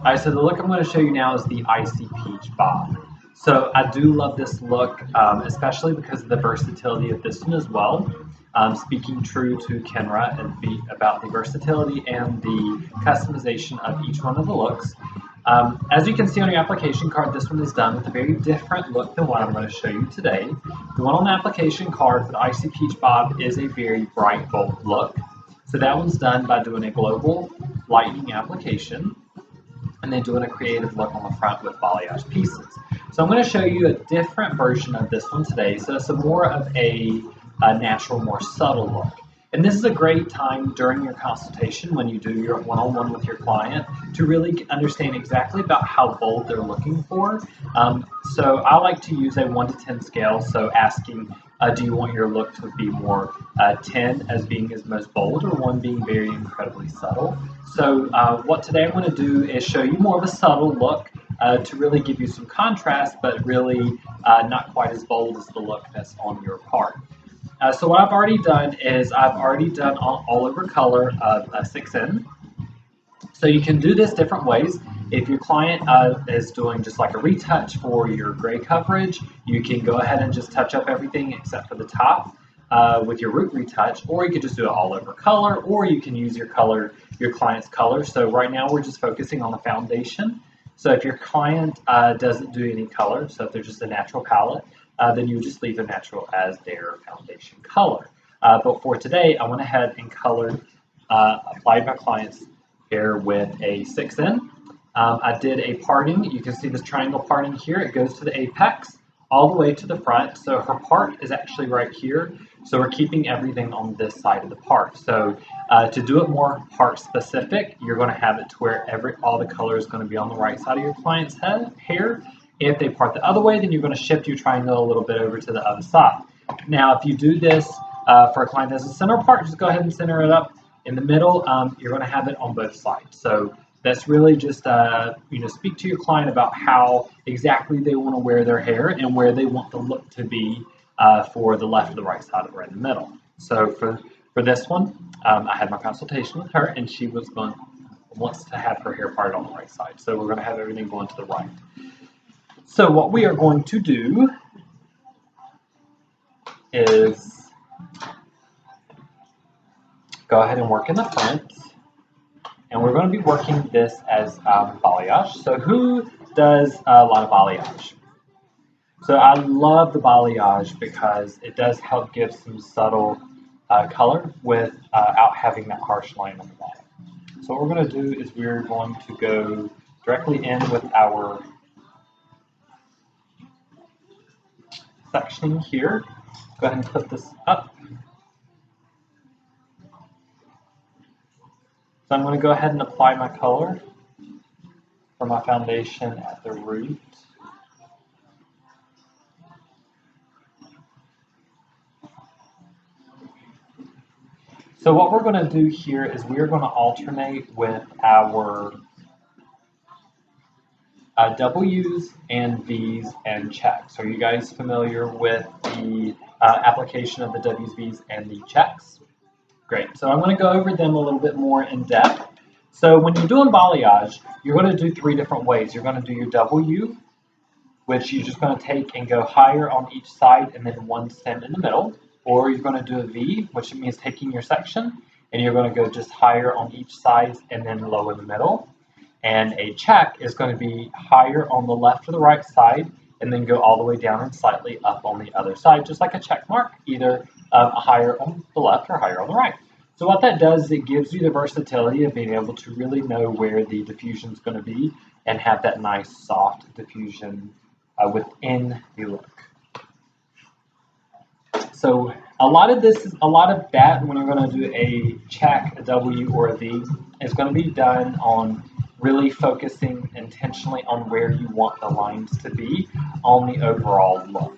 Alright, so the look I'm going to show you now is the Icy Peach Bob. So I do love this look, especially because of the versatility of this one as well. Speaking true to Kenra and about the versatility and the customization of each one of the looks. As you can see on your application card, this one is done with a very different look than what I'm going to show you today. The one on the application card for the Icy Peach Bob is a very bright, bold look. So that one's done by doing a global lightning application and then doing a creative look on the front with balayage pieces. So I'm going to show you a different version of this one today. So it's more of a natural, more subtle look. And this is a great time during your consultation when you do your one-on-one with your client to really understand exactly about how bold they're looking for. So I like to use a 1 to 10 scale, so asking, do you want your look to be more 10 as being as most bold or 1 being very incredibly subtle? So what today I'm going to do is show you more of a subtle look to really give you some contrast, but really not quite as bold as the look that's on your card. So what I've already done is I've already done all over color of a 6N. So you can do this different ways. If your client is doing just like a retouch for your gray coverage, you can go ahead and just touch up everything except for the top with your root retouch, or you could just do it all over color, or you can use your client's color. So right now we're just focusing on the foundation. So if your client doesn't do any color, so if they're just a natural palette, then you just leave the natural as their foundation color. But for today, I went ahead and applied my client's hair with a 6N. I did a parting. You can see this triangle parting here. It goes to the apex all the way to the front. So her part is actually right here. So we're keeping everything on this side of the part. So to do it more part specific, you're going to have it to where all the color is going to be on the right side of your client's hair. If they part the other way, then you're going to shift your triangle a little bit over to the other side. Now, if you do this for a client that has a center part, just go ahead and center it up in the middle. You're going to have it on both sides. So that's really just speak to your client about how exactly they want to wear their hair and where they want the look to be for the left or the right side or in the middle. So for this one, I had my consultation with her, and she wants to have her hair parted on the right side. So we're going to have everything going to the right. So what we are going to do is go ahead and work in the front, and we're going to be working this as balayage. So who does a lot of balayage? So I love the balayage because it does help give some subtle color without having that harsh line on the bottom. So what we're going to do is we're going to go directly in with our sectioning here. Go ahead and put this up. So I'm going to go ahead and apply my color for my foundation at the root. So what we're going to do here is we're going to alternate with our W's and V's and checks. Are you guys familiar with the application of the W's, V's, and the checks? Great. So I'm going to go over them a little bit more in depth. So when you're doing balayage, you're going to do 3 different ways. You're going to do your W, which you're just going to take and go higher on each side and then 1 stem in the middle. Or you're going to do a V, which means taking your section, and you're going to go just higher on each side and then low in the middle. And a check is going to be higher on the left or the right side, and then go all the way down and slightly up on the other side, just like a check mark, either higher on the left or higher on the right. So what that does is it gives you the versatility of being able to really know where the diffusion is going to be and have that nice soft diffusion within the look. So a lot of that when you're going to do a check, a W, or a V is going to be done on really focusing intentionally on where you want the lines to be on the overall look.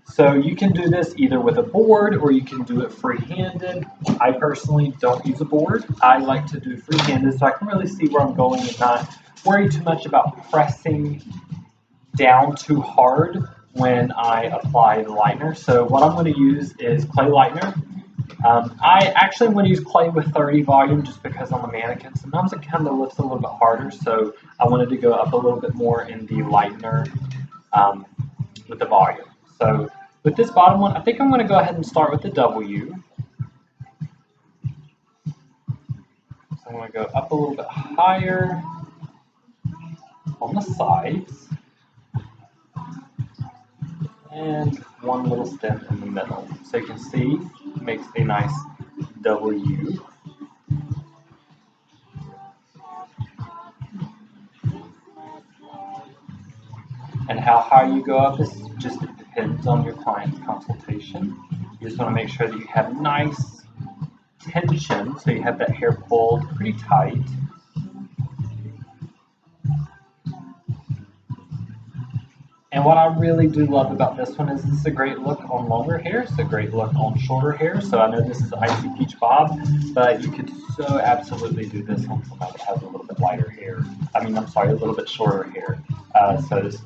So you can do this either with a board or you can do it free-handed. I personally don't use a board. I like to do free-handed so I can really see where I'm going and not worry too much about pressing down too hard when I apply the lightener. So what I'm going to use is clay lightener. I actually want to use clay with 30 volume just because on the mannequin sometimes it kind of lifts a little bit harder, so I wanted to go up a little bit more in the lightener um, with the volume. So with this bottom one, I think I'm going to go ahead and start with the W. So I'm going to go up a little bit higher on the sides and one little stem in the middle. So you can see it makes a nice W. And how high you go up is just, it depends on your client's consultation. You just want to make sure that you have nice tension, so you have that hair pulled pretty tight. And what I really do love about this one is it's a great look on longer hair, it's a great look on shorter hair. So I know this is Icy Peach Bob, but you could so absolutely do this on somebody that has a little bit lighter hair. I'm sorry, a little bit shorter hair. So it's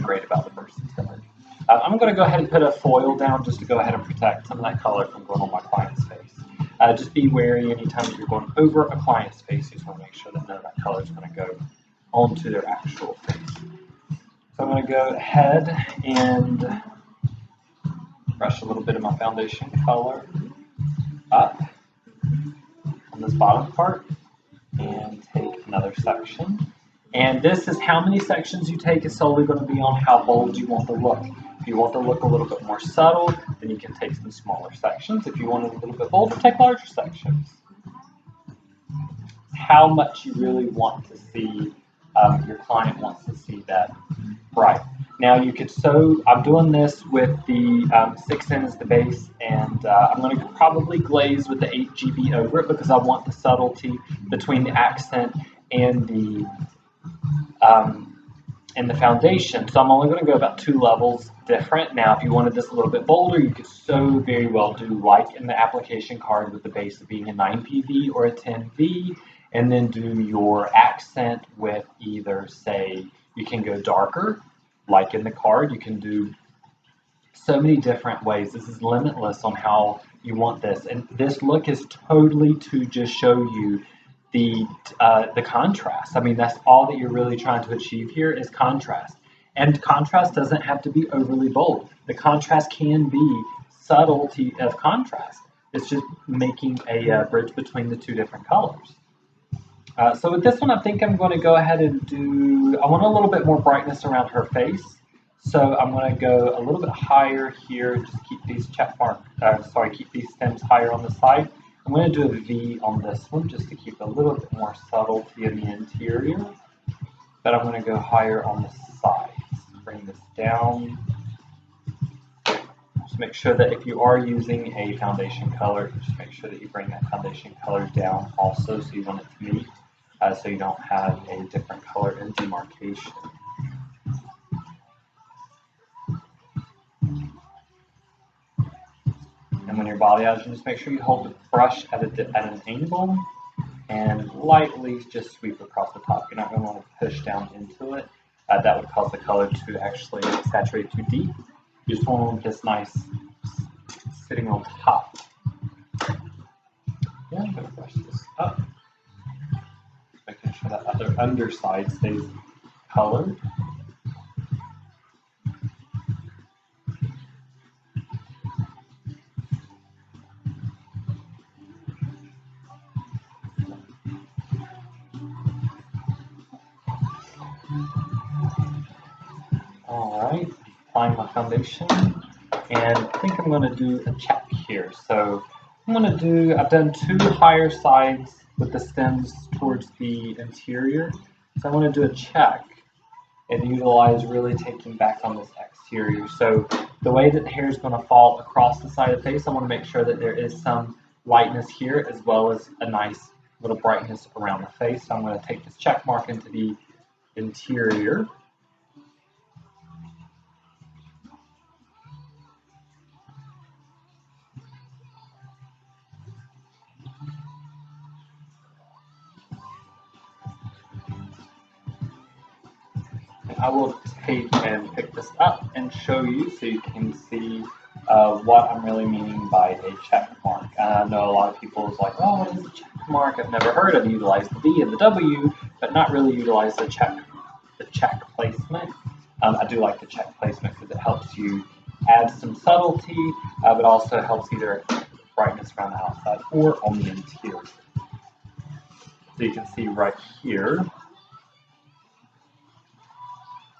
great about the versatility. I'm going to go ahead and put a foil down just to go ahead and protect some of that color from going on my client's face. Just be wary anytime that you're going over a client's face. You just want to make sure that none of that color is going to go onto their actual face. So I'm going to go ahead and brush a little bit of my foundation color up on this bottom part and take another section. And this is how many sections you take is solely going to be on how bold you want the look. If you want the look a little bit more subtle, then you can take some smaller sections. If you want it a little bit bolder, take larger sections. How much you really want to see, your client wants to see that bright. Now you could I'm doing this with the 6N as the base, and I'm going to probably glaze with the 8GB over it because I want the subtlety between the accent and the foundation. So I'm only going to go about 2 levels different. Now if you wanted this a little bit bolder, you could so very well do like in the application card with the base being a 9PV or a 10V, and then do your accent with either, say, you can go darker, like in the card. You can do so many different ways. This is limitless on how you want this. And this look is totally to just show you the contrast. That's all that you're really trying to achieve here is contrast. And contrast doesn't have to be overly bold. The contrast can be subtlety of contrast. It's just making a bridge between the 2 different colors. So with this one, I think I'm going to go ahead and I want a little bit more brightness around her face. So I'm going to go a little bit higher here, just keep these keep these stems higher on the side. I'm going to do a V on this one just to keep a little bit more subtlety in the interior. But I'm going to go higher on the sides. Bring this down. Just make sure that if you are using a foundation color, just make sure that you bring that foundation color down also, so you want it to meet. So you don't have a different color in demarcation. And when you're balayaging, just make sure you hold the brush at an angle and lightly just sweep across the top. You're not going to want to push down into it. That would cause the color to actually saturate too deep. You just want this nice sitting on top. Yeah, I'm going to brush this up. Making sure that other underside stays colored. Alright, applying my foundation, and I think I'm going to do a check here. So I've done 2 higher sides with the stems towards the interior. So I want to do a check and utilize really taking back on this exterior. So the way that the hair is going to fall across the side of the face, I want to make sure that there is some lightness here as well as a nice little brightness around the face. So I'm going to take this check mark into the interior. I will take and pick this up and show you so you can see what I'm really meaning by a check mark. I know a lot of people is like, oh, what is a check mark? I've never heard of. Utilize the V and the W, but not really utilize the check placement. I do like the check placement because it helps you add some subtlety, but also helps either brightness around the outside or on the interior. So you can see right here.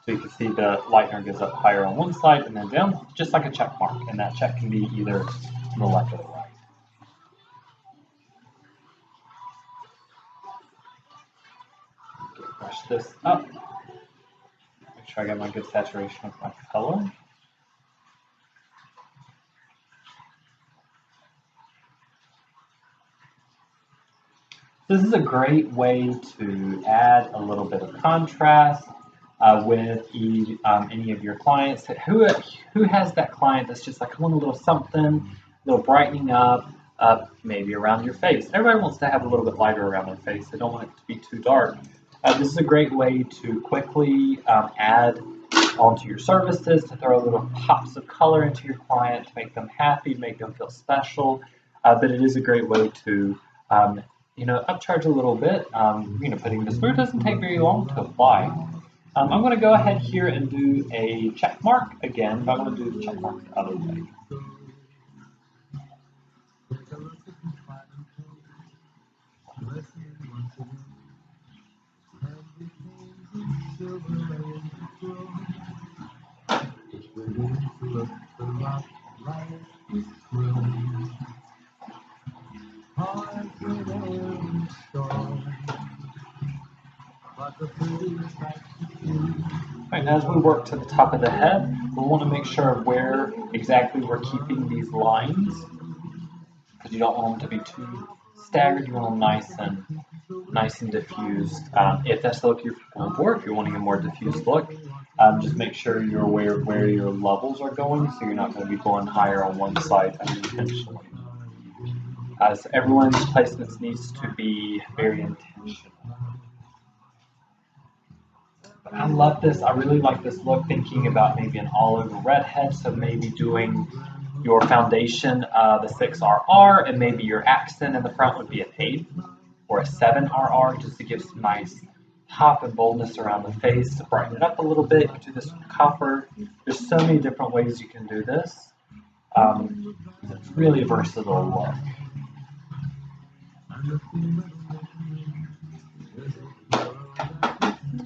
So you can see the lightener goes up higher on one side and then down, just like a check mark. And that check can be either to the left or the right. Brush this up. Make sure I get my good saturation of my color. This is a great way to add a little bit of contrast with any of your clients. Who has that client that's just like, I want a little something, a little brightening up, maybe around your face. Everybody wants to have a little bit lighter around their face. They don't want it to be too dark. This is a great way to quickly add onto your services, to throw little pops of color into your client, to make them happy, make them feel special. But it is a great way to upcharge a little bit. Putting this through doesn't take very long to apply. I'm going to go ahead here and do a check mark again, but I'm going to do the check mark the other way. Right, as we work to the top of the head, we want to make sure of where exactly we're keeping these lines, because you don't want them to be too staggered. You want them nice and diffused. If that's the look you're going for, if you're wanting a more diffused look, just make sure you're aware of where your levels are going, so you're not going to be going higher on one side unintentionally. So everyone's placements needs to be very intentional. But I love this. I really like this look, thinking about maybe an all-over redhead, so maybe doing your foundation, the 6RR, and maybe your accent in the front would be an 8 or a 7RR, just to give some nice pop and boldness around the face, to brighten it up a little bit. You can do this with copper. There's so many different ways you can do this. It's really a versatile look.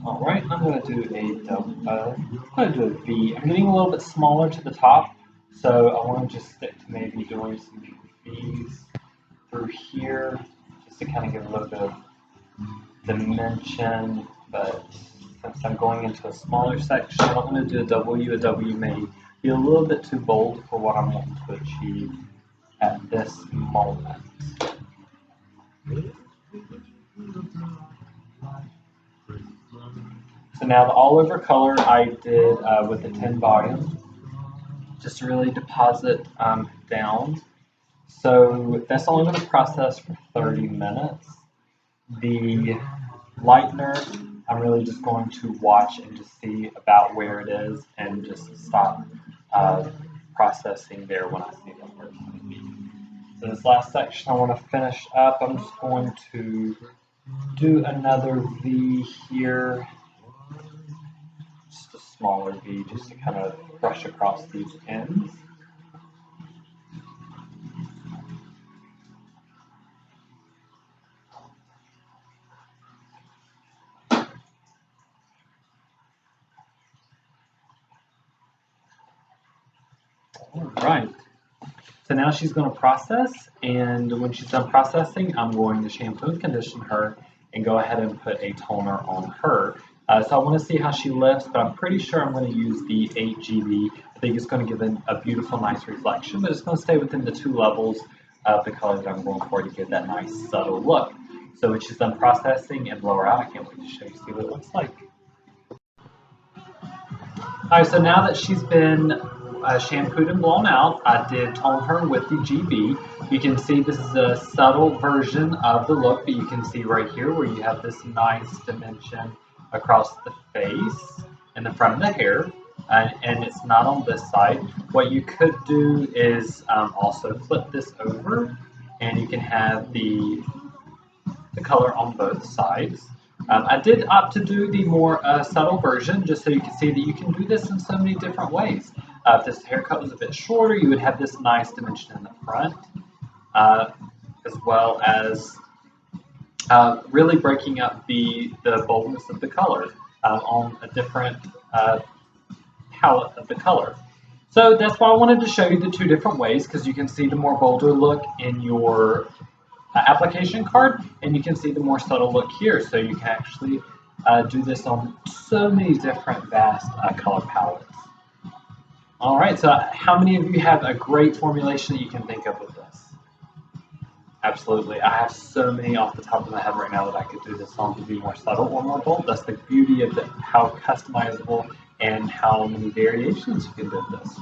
All right, I'm going to do a V. I'm getting a little bit smaller to the top, so I want to just stick to maybe doing some V's through here, just to kind of give a little bit of dimension. But since I'm going into a smaller section, I don't want to do a W. A W may be a little bit too bold for what I'm wanting to achieve at this moment. So now the all-over color I did with the 10 volume, just to really deposit down. So that's only going to process for 30 minutes. The lightener, I'm really just going to watch and just see about where it is and just stop processing there when I see the first. So this last section I want to finish up. I'm just going to do another V here. Just a smaller V, just to kind of brush across these ends. All right. So now she's going to process, and when she's done processing, I'm going to shampoo and condition her and go ahead and put a toner on her. So I want to see how she lifts, but I'm pretty sure I'm going to use the 8GB. I think it's going to give a beautiful, nice reflection, but it's going to stay within the 2 levels of the color that I'm going for to give that nice, subtle look. So when she's done processing and blow her out, I can't wait to show you, see what it looks like. All right, so now that she's been shampooed and blown out, I did tone her with the GB. You can see this is a subtle version of the look, but you can see right here where you have this nice dimension across the face and the front of the hair, and it's not on this side. What you could do is also flip this over and you can have the color on both sides. I did opt to do the more subtle version just so you can see that you can do this in so many different ways. If this haircut was a bit shorter, you would have this nice dimension in the front, as well as really breaking up the boldness of the colors on a different palette of the color. So that's why I wanted to show you the two different ways, because you can see the more bolder look in your application card, and you can see the more subtle look here. So you can actually do this on so many different vast color palettes. All right, so how many of you have a great formulation that you can think of with this? Absolutely. I have so many off the top of my head right now that I could do this on to be more subtle or more bold. That's the beauty of how customizable and how many variations you can do this.